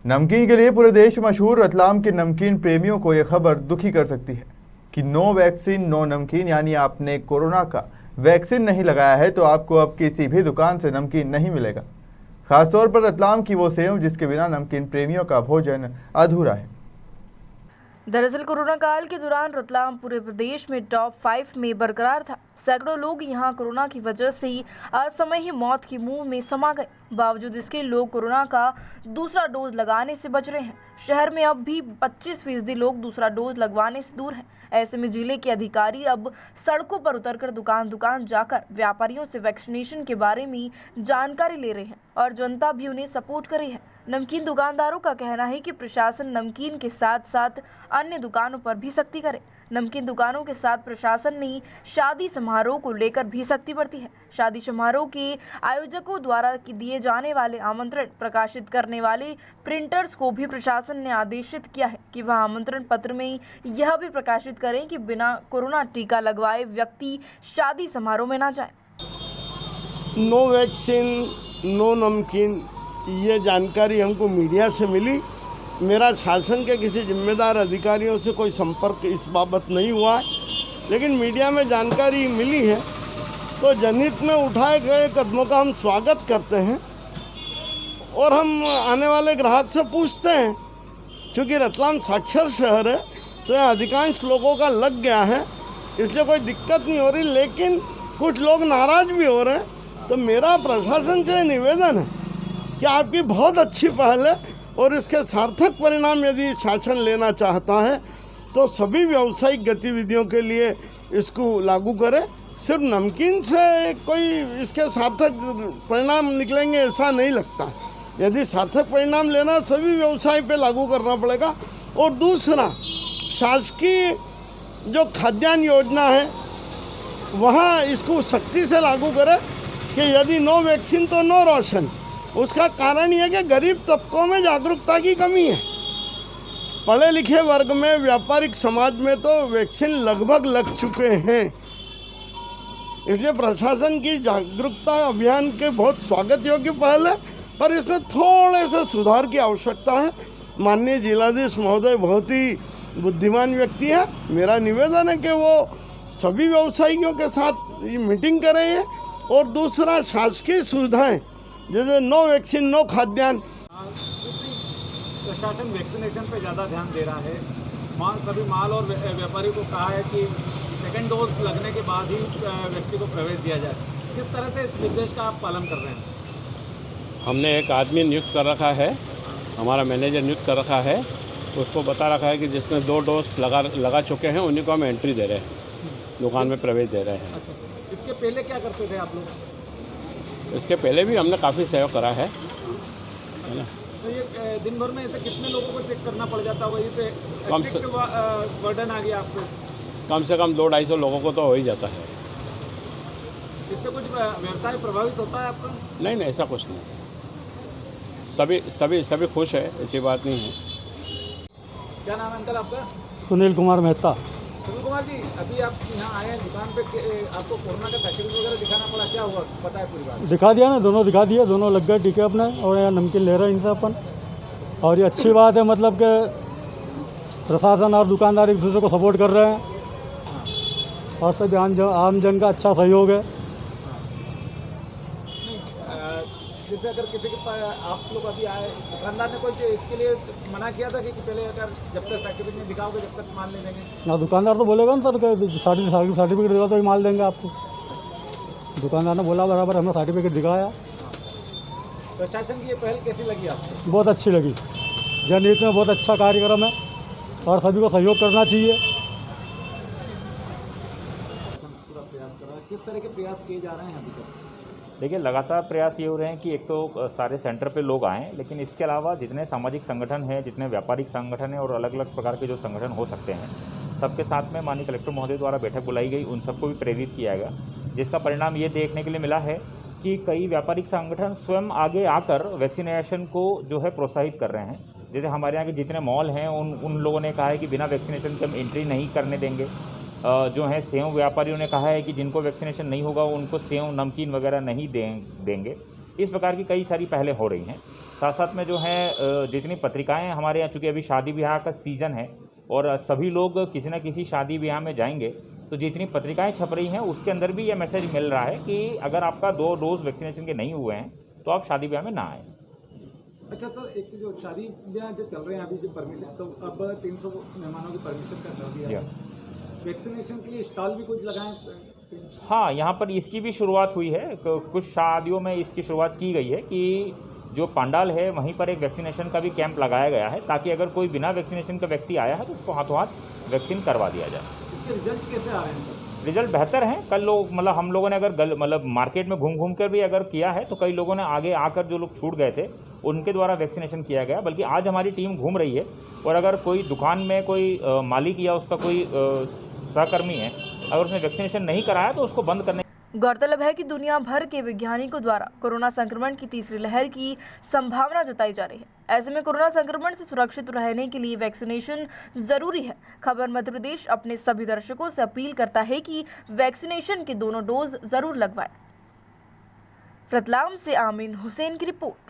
नमकीन के लिए पूरे देश मशहूर रतलाम के नमकीन प्रेमियों को यह खबर दुखी कर सकती है कि नो वैक्सीन नो नमकीन, यानी आपने कोरोना का वैक्सीन नहीं लगाया है तो आपको अब किसी भी दुकान से नमकीन नहीं मिलेगा। खासतौर पर रतलाम की वो सेव जिसके बिना नमकीन प्रेमियों का भोजन अधूरा है। दरअसल कोरोना काल के दौरान रतलाम पूरे प्रदेश में टॉप 5 में बरकरार था। सैकड़ों लोग यहां कोरोना की वजह से असमय ही मौत के मुंह में समा गए। बावजूद इसके लोग कोरोना का दूसरा डोज लगाने से बच रहे हैं। शहर में अब भी 25% लोग दूसरा डोज लगवाने से दूर हैं। ऐसे में जिले के अधिकारी अब सड़कों पर उतरकर दुकान दुकान जाकर व्यापारियों से वैक्सीनेशन के बारे में जानकारी ले रहे हैं और जनता भी उन्हें सपोर्ट कर रही है। नमकीन दुकानदारों का कहना है कि प्रशासन नमकीन के साथ साथ अन्य दुकानों पर भी सख्ती करे। नमकीन दुकानों के साथ प्रशासन ने शादी समारोह को लेकर भी सख्ती बरती है। शादी समारोह के आयोजकों द्वारा दिए जाने वाले आमंत्रण प्रकाशित करने वाले प्रिंटर्स को भी प्रशासन ने आदेशित किया है कि वह आमंत्रण पत्र में यह भी प्रकाशित करें कि बिना कोरोना टीका लगवाए व्यक्ति शादी समारोह में ना जाए। नो वैक्सीन नो नमकीन, ये जानकारी हमको मीडिया से मिली। मेरा शासन के किसी जिम्मेदार अधिकारियों से कोई संपर्क इस बाबत नहीं हुआ है, लेकिन मीडिया में जानकारी मिली है तो जनहित में उठाए गए कदमों का हम स्वागत करते हैं और हम आने वाले ग्राहक से पूछते हैं। क्योंकि रतलाम साक्षर शहर है तो यहाँ अधिकांश लोगों का लग गया है, इसलिए कोई दिक्कत नहीं हो रही, लेकिन कुछ लोग नाराज़ भी हो रहे हैं। तो मेरा प्रशासन से निवेदन है कि आपकी बहुत अच्छी पहल है और इसके सार्थक परिणाम यदि शासन लेना चाहता है तो सभी व्यावसायिक गतिविधियों के लिए इसको लागू करे। सिर्फ नमकीन से कोई इसके सार्थक परिणाम निकलेंगे ऐसा नहीं लगता। यदि सार्थक परिणाम लेना सभी व्यवसाय पे लागू करना पड़ेगा। और दूसरा, शासकीय जो खाद्यान्न योजना है वहाँ इसको सख्ती से लागू करे कि यदि नो वैक्सीन तो नो राशन। उसका कारण यह कि गरीब तबकों में जागरूकता की कमी है। पढ़े लिखे वर्ग में, व्यापारिक समाज में तो वैक्सीन लगभग लग चुके हैं, इसलिए प्रशासन की जागरूकता अभियान के बहुत स्वागत योग्य पहल है, पर इसमें थोड़े से सुधार की आवश्यकता है। माननीय जिलाधीश महोदय बहुत ही बुद्धिमान व्यक्ति है। मेरा निवेदन है कि वो सभी व्यवसायियों के साथ मीटिंग करें। और दूसरा, शासकीय सुविधाएं जैसे नो वैक्सीन नो खाद्यान्न। प्रशासन वैक्सीनेशन पे ज़्यादा ध्यान दे रहा है। सभी माल और व्यापारी को कहा है कि सेकेंड डोज लगने के बाद ही व्यक्ति को प्रवेश दिया जाए। किस तरह से इस निर्देश का आप पालन कर रहे हैं? हमने एक आदमी नियुक्त कर रखा है, हमारा मैनेजर नियुक्त कर रखा है, उसको बता रखा है कि जिसने 2 डोज लगा चुके हैं उन्हीं को हम एंट्री दे रहे हैं, दुकान में प्रवेश दे रहे हैं। अच्छा, इसके पहले क्या करते थे आप लोग? इसके पहले भी हमने काफ़ी सहयोग करा है ना। तो ये दिन भर में ऐसे कितने लोगों को चेक करना पड़ जाता होगा? ये कम से बर्डन आ गया आपको? कम से कम 200-250 लोगों को तो हो ही जाता है। इससे कुछ व्यवसाय प्रभावित होता है आपका? नहीं, ऐसा कुछ नहीं। सभी खुश है, ऐसी बात नहीं है। क्या नाम है अंकल आपका? सुनील कुमार मेहता। सुनील कुमार जी, अभी आप यहाँ आए हैं दुकान पे, आपको कोरोना का सर्टिफिकेट वगैरह दिखाना पड़ा, क्या हुआ पता है पूरी बात? दिखा दिया ना, दोनों दिखा दिए, दोनों लग गए टीके अपने और यहाँ नमकीन ले रहे हैं इनसे अपन। और ये अच्छी बात है, मतलब कि प्रशासन और दुकानदार एक दूसरे को सपोर्ट कर रहे हैं और सभी आम जन का अच्छा सहयोग है। जैसे अगर किसी के आप लोग अभी आए, दुकानदार ने कोई इसके लिए मना किया था कि पहले अगर जब तक सर्टिफिकेट नहीं दिखाओगे जब तक माल नहीं देंगे? ना, दुकानदार तो बोलेगा ना सर कि सर्टिफिकेट दिखा तो ही माल देंगे आपको। दुकानदार ने बोला बराबर, हमने सर्टिफिकेट दिखाया। प्रशासन की ये पहल कैसी लगी आपको? बहुत अच्छी लगी। जनहित में बहुत अच्छा कार्यक्रम है और सभी को सहयोग करना चाहिए। पूरा प्रयास करा, किस तरह के प्रयास किए जा रहे हैं अभी तक? देखिए, लगातार प्रयास ये हो रहे हैं कि एक तो सारे सेंटर पे लोग आएँ, लेकिन इसके अलावा जितने सामाजिक संगठन हैं, जितने व्यापारिक संगठन हैं और अलग अलग प्रकार के जो संगठन हो सकते हैं, सबके साथ में माननीय कलेक्टर महोदय द्वारा बैठक बुलाई गई, उन सबको भी प्रेरित किया गया, जिसका परिणाम ये देखने के लिए मिला है कि कई व्यापारिक संगठन स्वयं आगे आकर वैक्सीनेशन को जो है प्रोत्साहित कर रहे हैं। जैसे हमारे यहाँ के जितने मॉल हैं उन लोगों ने कहा है कि बिना वैक्सीनेशन के हम एंट्री नहीं करने देंगे। जो है सेव व्यापारियों ने कहा है कि जिनको वैक्सीनेशन नहीं होगा उनको सेव नमकीन वगैरह नहीं देंगे। इस प्रकार की कई सारी पहलें हो रही हैं। साथ साथ में जो है जितनी पत्रिकाएं हमारे यहाँ, चूँकि अभी शादी ब्याह का सीज़न है और सभी लोग किसी न किसी शादी ब्याह में जाएंगे, तो जितनी पत्रिकाएं छप रही हैं उसके अंदर भी ये मैसेज मिल रहा है कि अगर आपका 2 डोज वैक्सीनेशन के नहीं हुए हैं तो आप शादी ब्याह में ना आएँ। अच्छा सर, एक जो शादी ब्याह जो चल रहे हैं अभी, जो परमिशन, तो अब 300 मेहमानों की परमिशन का कर दिया है। वैक्सीनेशन के लिए स्टॉल भी कुछ लगाएं? हाँ, यहाँ पर इसकी भी शुरुआत हुई है। कुछ शादियों में इसकी शुरुआत की गई है कि जो पंडाल है वहीं पर एक वैक्सीनेशन का भी कैंप लगाया गया है, ताकि अगर कोई बिना वैक्सीनेशन का व्यक्ति आया है तो उसको हाथों हाथ वैक्सीन करवा दिया जाए। इसके रिजल्ट कैसे आ रहे हैं सर? रिजल्ट बेहतर हैं। कल लोग मतलब हम लोगों ने अगर मतलब मार्केट में घूम कर भी अगर किया है तो कई लोगों ने आगे आकर, जो लोग छूट गए थे उनके द्वारा वैक्सीनेशन किया गया। बल्कि आज हमारी टीम घूम रही है और अगर कोई दुकान में कोई मालिक या उसका कोई सहकर्मी है, अगर उसने वैक्सीनेशन नहीं कराया तो उसको बंद करने। गौरतलब है कि दुनिया भर के वैज्ञानिकों द्वारा कोरोना संक्रमण की तीसरी लहर की संभावना जताई जा रही है। ऐसे में कोरोना संक्रमण से सुरक्षित रहने के लिए वैक्सीनेशन जरूरी है। खबर मध्य प्रदेश अपने सभी दर्शकों से अपील करता है कि वैक्सीनेशन के दोनों डोज जरूर लगवाएं। रतलाम से आमीन हुसैन की रिपोर्ट।